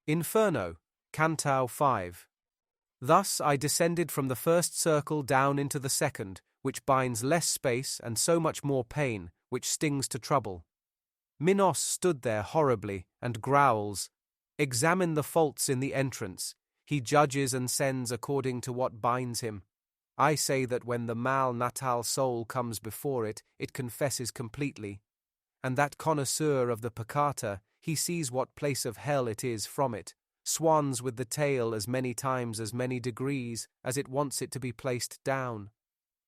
Inferno, Canto V. Thus I descended from the first circle down into the second, which binds less space and so much more pain, which stings to trouble. Minos stood there horribly, and growls, "Examine the faults in the entrance. He judges and sends according to what binds him. I say that when the mal-natal soul comes before it, it confesses completely. And that connoisseur of the peccata, he sees what place of hell it is from it, swans with the tail as many times as many degrees as it wants it to be placed down.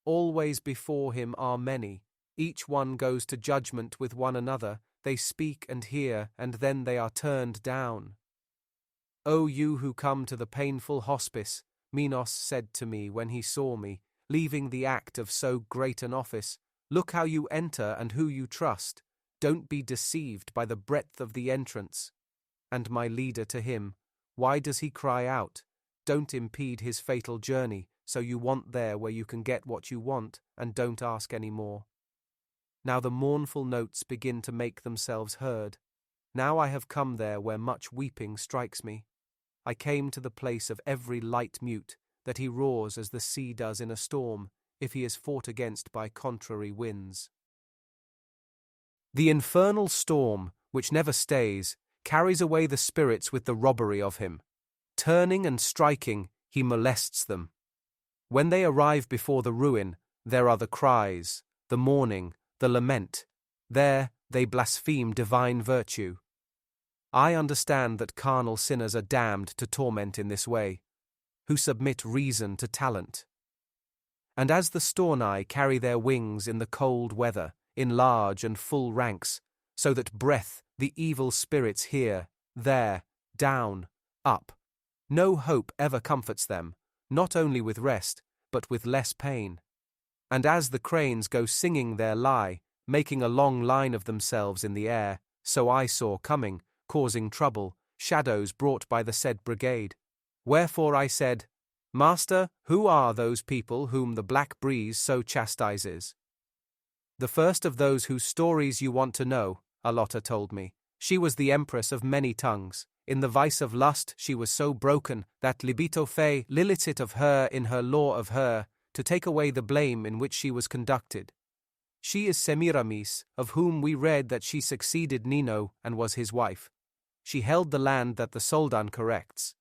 Always before him are many, each one goes to judgment with one another, they speak and hear, and then they are turned down. O you who come to the painful hospice, Minos said to me when he saw me, leaving the act of so great an office, look how you enter and who you trust, don't be deceived by the breadth of the entrance. And my leader to him, why does he cry out, don't impede his fatal journey, so you want there where you can get what you want, and don't ask any more. Now the mournful notes begin to make themselves heard. Now I have come there where much weeping strikes me. I came to the place of every light mute, that he roars as the sea does in a storm, if he is fought against by contrary winds. The infernal storm, which never stays, carries away the spirits with the robbery of him. Turning and striking, he molests them. When they arrive before the ruin, there are the cries, the mourning, the lament. There they blaspheme divine virtue. I understand that carnal sinners are damned to torment in this way, who submit reason to talent. And as the storni carry their wings in the cold weather, in large and full ranks, so that breath the evil spirits here, there, down, up. No hope ever comforts them, not only with rest, but with less pain. And as the cranes go singing their lie, making a long line of themselves in the air, so I saw coming, causing trouble, shadows brought by the said brigade. Wherefore I said, Master, who are those people whom the black breeze so chastises? The first of those whose stories you want to know, Alotta told me. She was the empress of many tongues. In the vice of lust she was so broken that libito fe lilicit of her in her law of her, to take away the blame in which she was conducted. She is Semiramis, of whom we read that she succeeded Nino and was his wife. She held the land that the Soldan corrects.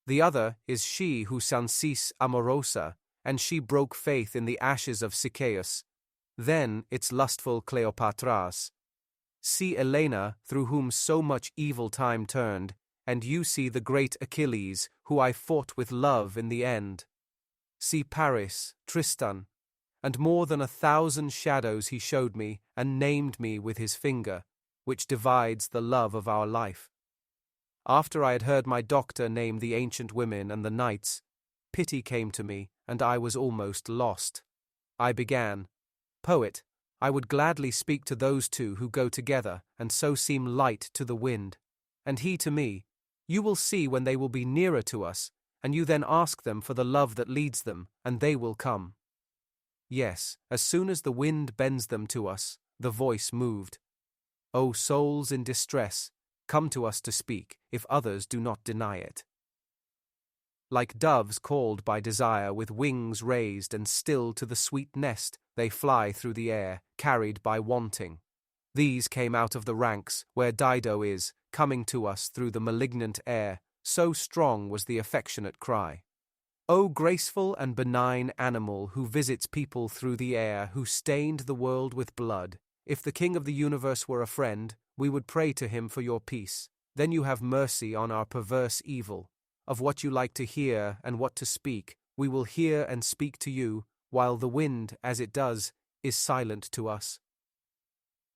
The other is she who Sansis Amorosa, and she broke faith in the ashes of Sichaeus. Then its lustful Cleopatras. See Elena, through whom so much evil time turned, and you see the great Achilles, who I fought with love in the end. See Paris, Tristan, and more than 1,000 shadows he showed me and named me with his finger, which divides the love of our life. After I had heard my doctor name the ancient women and the knights, pity came to me, and I was almost lost. I began, Poet, I would gladly speak to those two who go together and so seem light to the wind. And he to me, you will see when they will be nearer to us, and you then ask them for the love that leads them, and they will come. Yes, as soon as the wind bends them to us, the voice moved. O souls in distress, come to us to speak, if others do not deny it. Like doves called by desire with wings raised and still to the sweet nest, they fly through the air, carried by wanting. These came out of the ranks, where Dido is, coming to us through the malignant air, so strong was the affectionate cry. O graceful and benign animal who visits people through the air, who stained the world with blood, if the King of the universe were a friend, we would pray to him for your peace. Then you have mercy on our perverse evil. Of what you like to hear and what to speak, we will hear and speak to you, while the wind, as it does, is silent to us.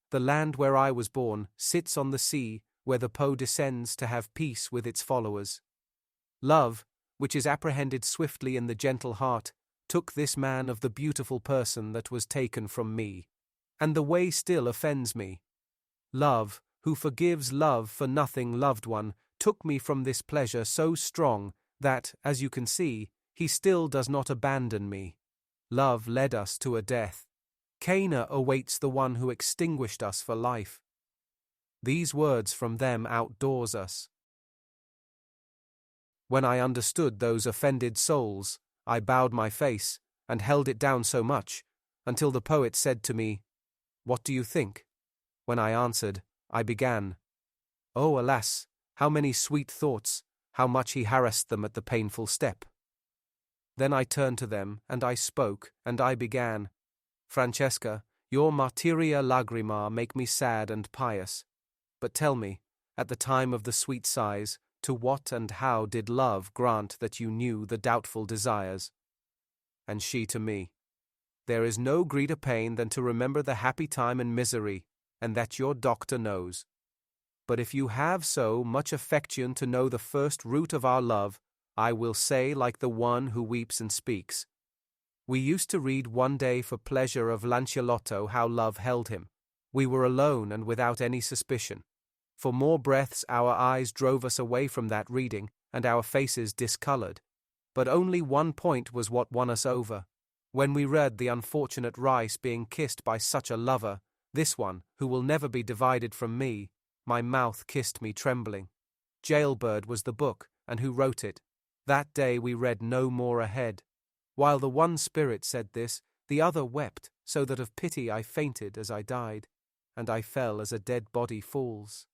The land where I was born sits on the sea, where the Po descends to have peace with its followers. Love, which is apprehended swiftly in the gentle heart, took this man of the beautiful person that was taken from me, and the way still offends me. Love, who forgives love for nothing loved one, took me from this pleasure so strong that, as you can see, he still does not abandon me. Love led us to a death. Cana awaits the one who extinguished us for life. These words from them outdoors us. When I understood those offended souls, I bowed my face, and held it down so much, until the poet said to me, "What do you think?" When I answered, I began, "Oh, alas, how many sweet thoughts, how much he harassed them at the painful step." Then I turned to them, and I spoke, and I began, "Francesca, your martiria lagrima make me sad and pious. But tell me, at the time of the sweet sighs, to what and how did love grant that you knew the doubtful desires?" And she to me, "There is no greater pain than to remember the happy time and misery, and that your doctor knows. But if you have so much affection to know the first root of our love, I will say like the one who weeps and speaks. We used to read one day for pleasure of Lanciolotto how love held him. We were alone and without any suspicion. For more breaths our eyes drove us away from that reading, and our faces discolored. But only one point was what won us over. When we read the unfortunate Rice being kissed by such a lover, this one, who will never be divided from me, my mouth kissed me trembling. Jailbird was the book, and who wrote it. That day we read no more ahead. While the one spirit said this, the other wept, so that of pity I fainted as I died, and I fell as a dead body falls.